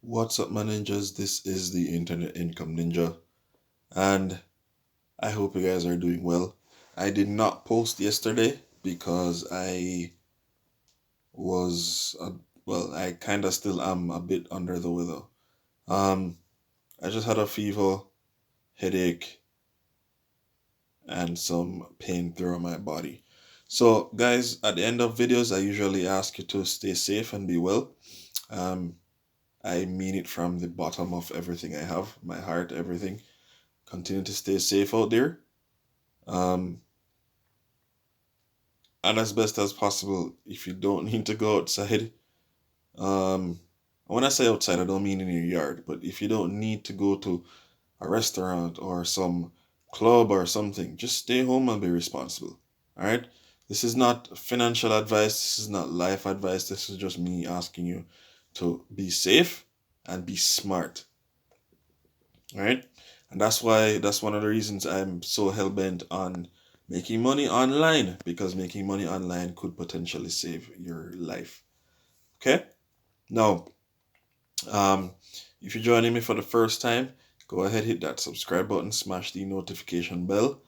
What's up, my ninjas? This is the Internet Income Ninja, and I hope you guys are doing well. I did not post yesterday because I was, I kind of still am a bit under the weather. Um, I just had a fever, headache, and some pain throughout my body. So, guys, at the end of videos, I usually ask you to stay safe and be well. Um, I mean it from the bottom of everything I have, my heart, everything. Continue to stay safe out there. Um, and as best as possible, if you don't need to go outside, um, when I say outside, I don't mean in your yard, but if you don't need to go to a restaurant or some club or something, just stay home and be responsible. All right? This is not financial advice. This is not life advice. This is just me asking you to be safe and be smart. All right? And that's one of the reasons I'm so hell bent on making money online, because making money online could potentially save your life. Okay? Now, um, if you're joining me for the first time, go ahead, hit that subscribe button, smash the notification bell,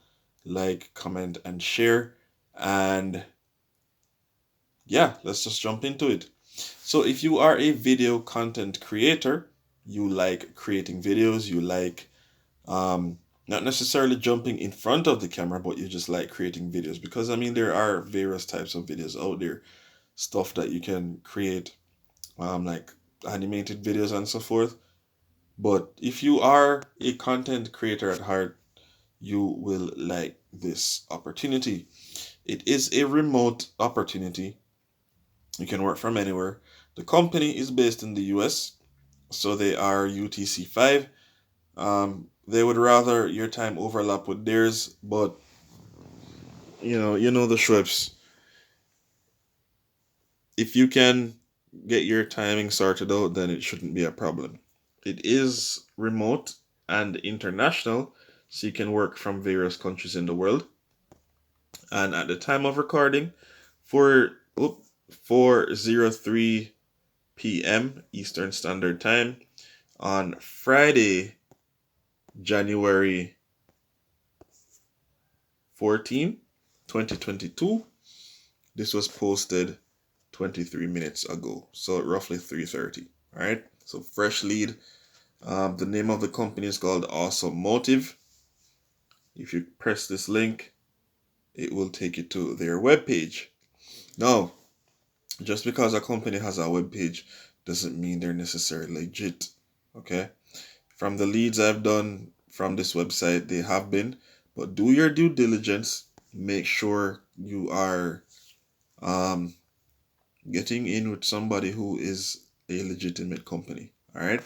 like, comment, and share. And yeah, let's just jump into it. So if you are a video content creator, you like creating videos, you like not necessarily jumping in front of the camera, but you just like creating videos, because I mean there are various types of videos out there, stuff that you can create, like animated videos and so forth. But if you are a content creator at heart, you will like this opportunity. It is a remote opportunity. You can work from anywhere. The company is based in the US, so they are UTC 5. They would rather your time overlap with theirs, but you know the Schweppes. If you can get your timing sorted out, then it shouldn't be a problem. It is remote and international, so you can work from various countries in the world. And at the time of recording, for 4:03 p.m. Eastern Standard Time on Friday, January 14, 2022. This was posted 23 minutes ago, so roughly 3:30. All right, so fresh lead. The name of the company is called Awesome Motive. If you press this link, it will take you to their webpage. Now, just because a company has a webpage doesn't mean they're necessarily legit. Okay, from the leads I've done from this website, they have been, but do your due diligence. Make sure you are getting in with somebody who is a legitimate company. All right.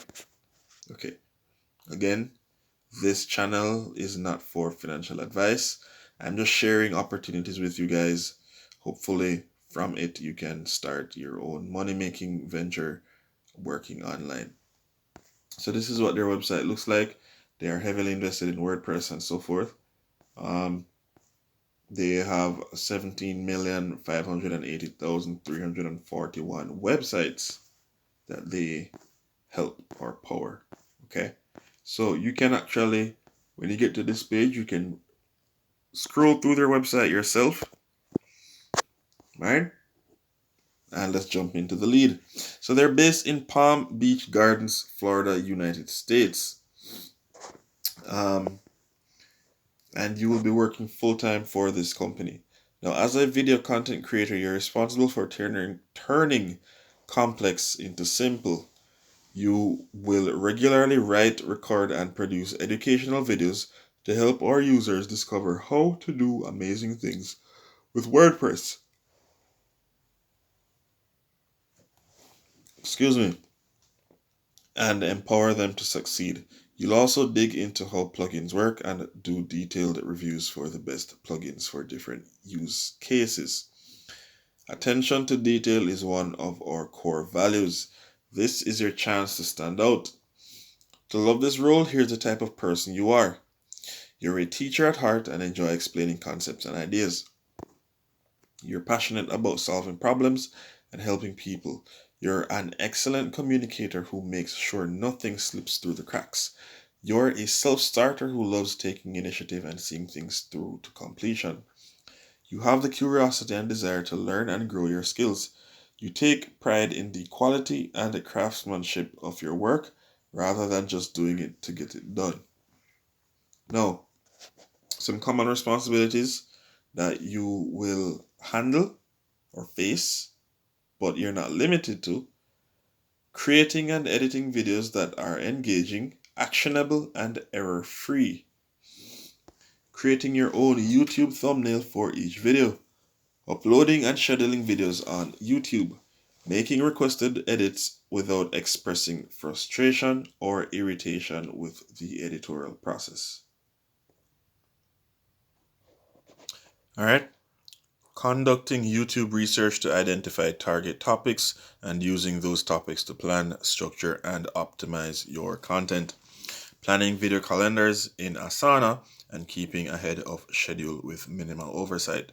Okay. Again, this channel is not for financial advice. I'm just sharing opportunities with you guys. Hopefully, from it, you can start your own money making venture working online. So, this is what their website looks like. They are heavily invested in WordPress and so forth. They have 17,580,341 websites that they help or power. Okay, so you can actually, when you get to this page, you can scroll through their website yourself, right? And let's jump into the lead. So they're based in Palm Beach Gardens, Florida, United States. And you will be working full-time for this company. Now, as a video content creator, you're responsible for turning complex into simple. You will regularly write, record, and produce educational videos to help our users discover how to do amazing things with WordPress. Excuse me. And empower them to succeed. You'll also dig into how plugins work and do detailed reviews for the best plugins for different use cases. Attention to detail is one of our core values. This is your chance to stand out. To love this role, here's the type of person you are. You're a teacher at heart and enjoy explaining concepts and ideas. You're passionate about solving problems and helping people. You're an excellent communicator who makes sure nothing slips through the cracks. You're a self starter who loves taking initiative and seeing things through to completion. You have the curiosity and desire to learn and grow your skills. You take pride in the quality and the craftsmanship of your work rather than just doing it to get it done. Now, some common responsibilities that you will handle or face, but you're not limited to: creating and editing videos that are engaging, actionable, and error free. Creating your own YouTube thumbnail for each video. Uploading and scheduling videos on YouTube. Making requested edits without expressing frustration or irritation with the editorial process. All right. Conducting YouTube research to identify target topics and using those topics to plan, structure, and optimize your content. Planning video calendars in Asana and keeping ahead of schedule with minimal oversight.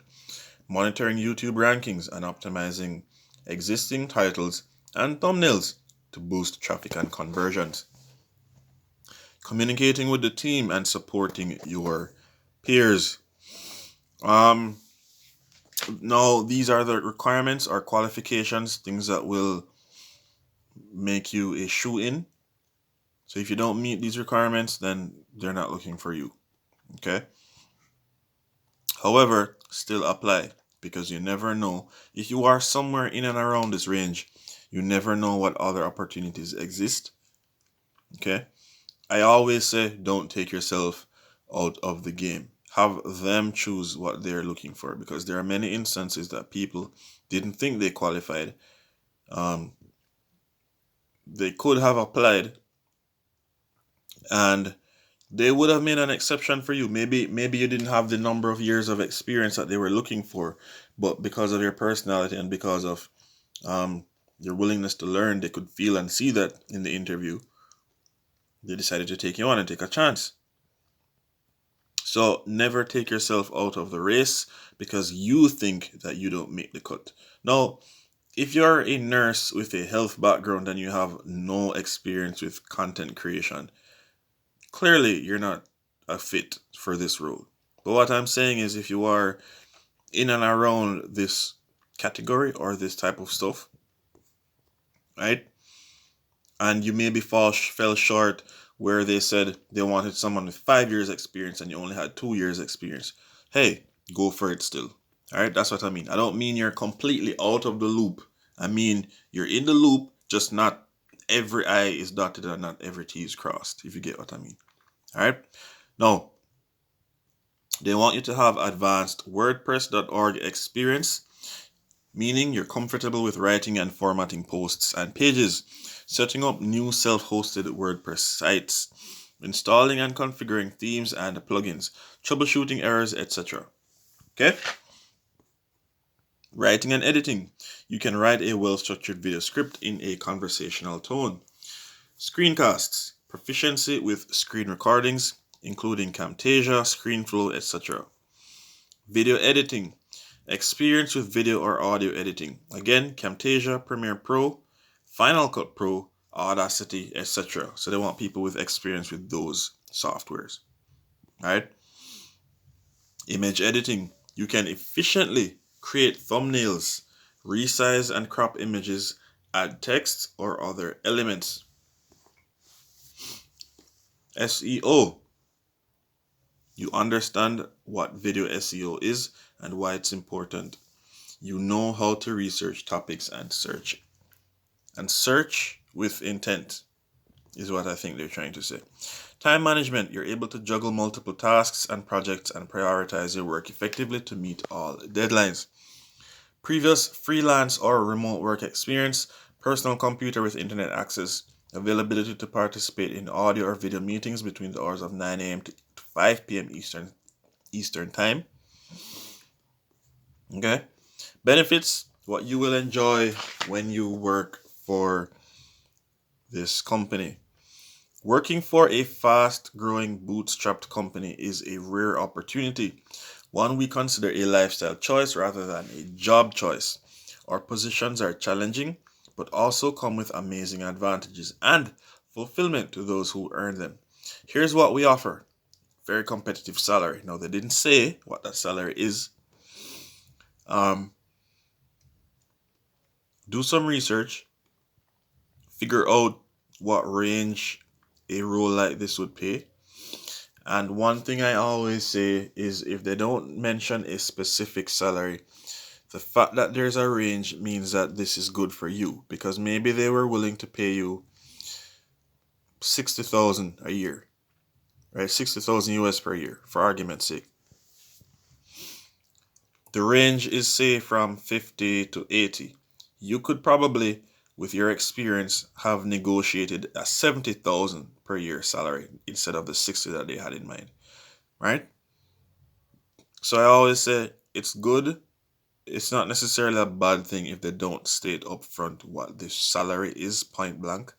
Monitoring YouTube rankings and optimizing existing titles and thumbnails to boost traffic and conversions. Communicating with the team and supporting your peers. Now, these are the requirements or qualifications, things that will make you a shoe-in. So if you don't meet these requirements, then they're not looking for you. Okay? However, still apply, because you never know. If you are somewhere in and around this range, you never know what other opportunities exist. Okay? I always say, don't take yourself out of the game. Have them choose what they're looking for, because there are many instances that people didn't think they qualified. They could have applied and they would have made an exception for you. Maybe you didn't have the number of years of experience that they were looking for, but because of your personality and because of your willingness to learn, they could feel and see that in the interview. They decided to take you on and take a chance. So never take yourself out of the race because you think that you don't make the cut. Now, if you're a nurse with a health background and you have no experience with content creation, clearly you're not a fit for this role. But what I'm saying is, if you are in and around this category or this type of stuff, right, and you maybe fell short where they said they wanted someone with 5 years experience and you only had 2 years experience, hey, go for it still. All right, that's what I mean. I don't mean you're completely out of the loop. I mean you're in the loop, just not every I is dotted and not every T is crossed, if you get what I mean. All right. Now, they want you to have advanced WordPress.org experience, meaning you're comfortable with writing and formatting posts and pages, setting up new self-hosted WordPress sites, installing and configuring themes and plugins, troubleshooting errors, etc. Okay? Writing and editing. You can write a well-structured video script in a conversational tone. Screencasts. Proficiency with screen recordings, including Camtasia, ScreenFlow, etc. Video editing. Experience with video or audio editing. Again, Camtasia, Premiere Pro, Final Cut Pro, Audacity, etc. So they want people with experience with those softwares. Right? Image editing. You can efficiently create thumbnails, resize and crop images, add text or other elements. SEO. You understand what video SEO is and why it's important. You know how to research topics and search. And search with intent is what I think they're trying to say. Time management. You're able to juggle multiple tasks and projects and prioritize your work effectively to meet all deadlines. Previous freelance or remote work experience, personal computer with internet access, availability to participate in audio or video meetings between the hours of 9 a.m. to 5 p.m. Eastern time. Okay. Benefits, what you will enjoy when you work for this company. Working for a fast-growing bootstrapped company is a rare opportunity, one we consider a lifestyle choice rather than a job choice. Our positions are challenging, but also come with amazing advantages and fulfillment to those who earn them. Here's what we offer. Very competitive salary. Now, they didn't say what that salary is. Do some research. Figure out what range a role like this would pay. And one thing I always say is if they don't mention a specific salary, the fact that there's a range means that this is good for you, because maybe they were willing to pay you 60,000 a year, right? 60,000 US per year, for argument's sake. The range is, say, from 50 to 80. You could probably, with your experience, have negotiated a 70,000 per year salary instead of the 60 that they had in mind, right? So I always say it's good. It's not necessarily a bad thing if they don't state up front what the salary is, point blank.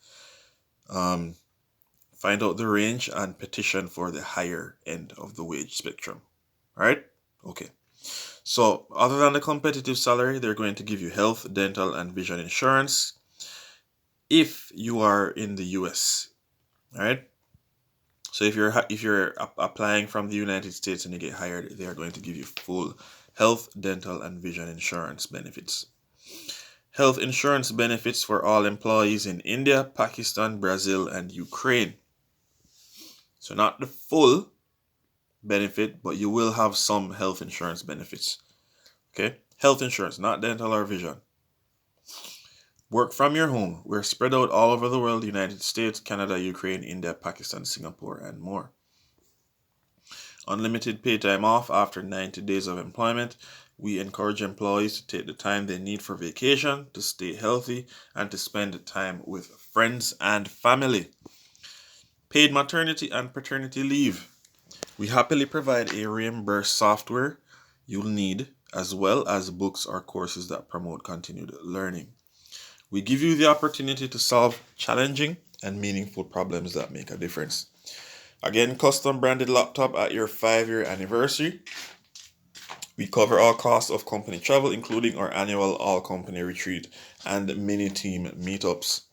Find out the range and petition for the higher end of the wage spectrum. Right? Okay. So, other than the competitive salary, they're going to give you health, dental, and vision insurance if you are in the US. All right? So if you're applying from the United States and you get hired, they are going to give you full health, dental, and vision insurance benefits. Health insurance benefits for all employees in India, Pakistan, Brazil, and Ukraine. So not the full benefit, but you will have some health insurance benefits. Okay? Health insurance, not dental or vision. Work from your home. We're spread out all over the world: United States, Canada, Ukraine, India, Pakistan, Singapore, and more. Unlimited pay time off after 90 days of employment. We encourage employees to take the time they need for vacation, to stay healthy, and to spend time with friends and family. Paid maternity and paternity leave. We happily provide a reimbursed software you'll need, as well as books or courses that promote continued learning. We give you the opportunity to solve challenging and meaningful problems that make a difference. Again, custom branded laptop at your 5-year anniversary. We cover all costs of company travel, including our annual all-company retreat and mini-team meetups.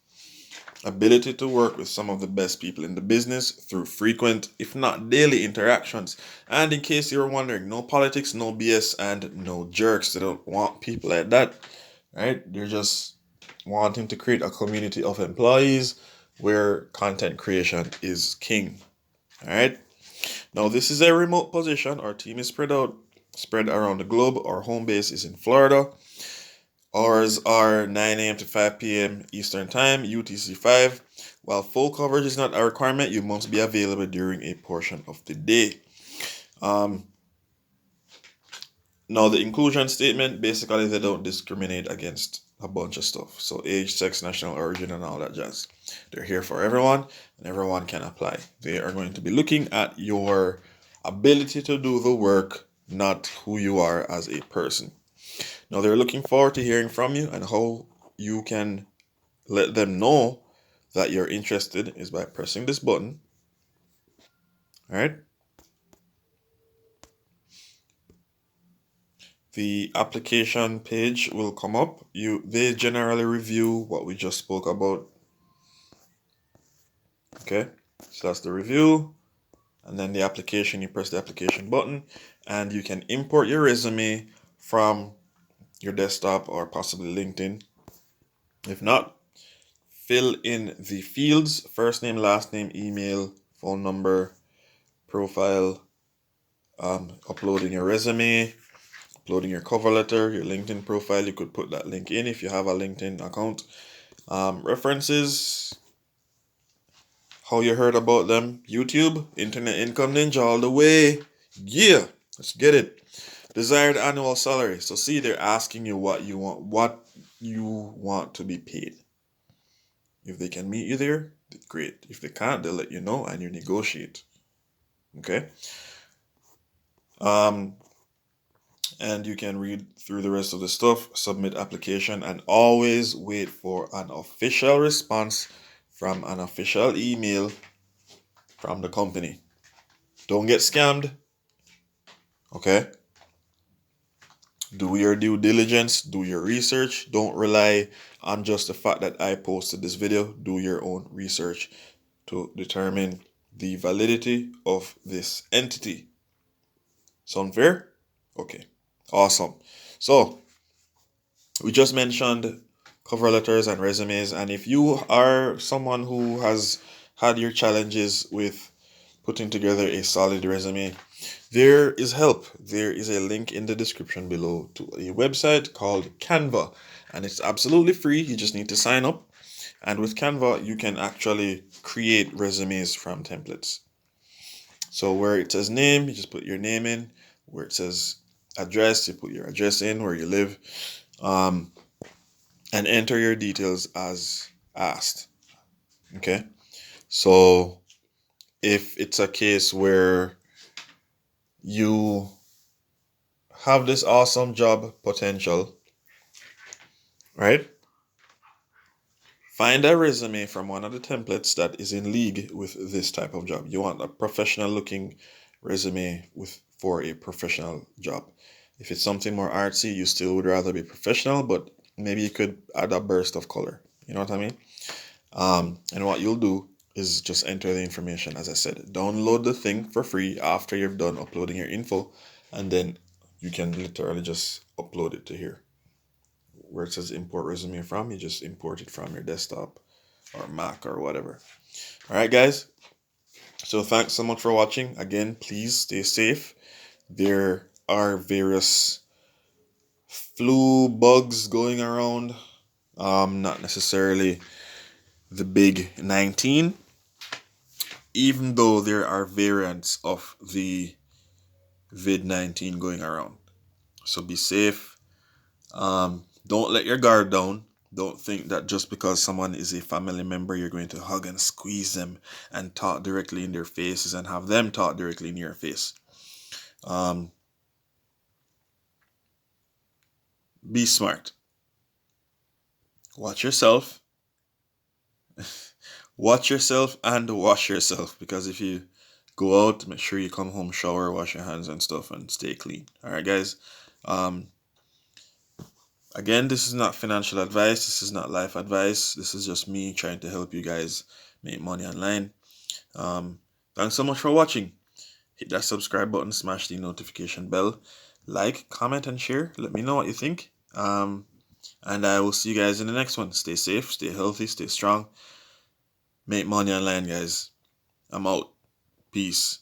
Ability to work with some of the best people in the business through frequent, if not daily, interactions. And in case you were wondering, no politics, no BS, and no jerks. They don't want people like that, right? They're just wanting to create a community of employees where content creation is king. All right. Now, this is a remote position. Our team is spread around the globe. Our home base is in Florida. Hours are 9 a.m. to 5 p.m. Eastern Time, UTC 5. While full coverage is not a requirement, you must be available during a portion of the day. Now, the inclusion statement, basically, they don't discriminate against a bunch of stuff. So age, sex, national origin, and all that jazz. They're here for everyone, and everyone can apply. They are going to be looking at your ability to do the work, not who you are as a person. Now, they're looking forward to hearing from you, and how you can let them know that you're interested is by pressing this button. All right. The application page will come up. They generally review what we just spoke about. Okay, so that's the review. And then the application, you press the application button, and you can import your resume from your desktop or possibly LinkedIn. If not, fill in the fields: first name, last name, email, phone number, profile, uploading your resume, uploading your cover letter, your LinkedIn profile. You could put that link in if you have a LinkedIn account. References, how you heard about them: YouTube, Internet Income Ninja all the way. Yeah, let's get it. Desired annual salary. So see, they're asking you what you want to be paid. If they can meet you there, great. If they can't, they'll let you know and you negotiate. Okay. And you can read through the rest of the stuff, submit application, and always wait for an official response from an official email from the company. Don't get scammed. Okay. Do your due diligence, do your research. Don't rely on just the fact that I posted this video. Do your own research to determine the validity of this entity. Sound fair? Okay, awesome. So we just mentioned cover letters and resumes, and if you are someone who has had your challenges with putting together a solid resume, there is help. There is a link in the description below to a website called Canva, and it's absolutely free. You just need to sign up, and with Canva you can actually create resumes from templates. So where it says name, you just put your name in. Where it says address, you put your address in, where you live, and enter your details as asked. Okay. So if it's a case where you have this awesome job potential, right? Find a resume from one of the templates that is in league with this type of job. You want a professional looking resume for a professional job. If it's something more artsy, you still would rather be professional, but maybe you could add a burst of color. You know what I mean? And what you'll do is just enter the information. As I said, download the thing for free after you've done uploading your info, and then you can literally just upload it to here. Where it says import resume from, you just import it from your desktop or Mac or whatever. All right, guys. So thanks so much for watching. Again, please stay safe. There are various flu bugs going around. Not necessarily the big 19, even though there are variants of the vid-19 going around. So be safe. Don't let your guard down. Don't think that just because someone is a family member, you're going to hug and squeeze them and talk directly in their faces and have them talk directly in your face. Be smart. Watch yourself. Watch yourself and wash yourself, because if you go out, make sure you come home, shower, wash your hands and stuff, and stay clean. All right, guys. Again, this is not financial advice. This is not life advice. This is just me trying to help you guys make money online. Thanks so much for watching. Hit that subscribe button, smash the notification bell, like, comment, and share. Let me know what you think. And I will see you guys in the next one. Stay safe, stay healthy, stay strong. Make money online, guys. I'm out. Peace.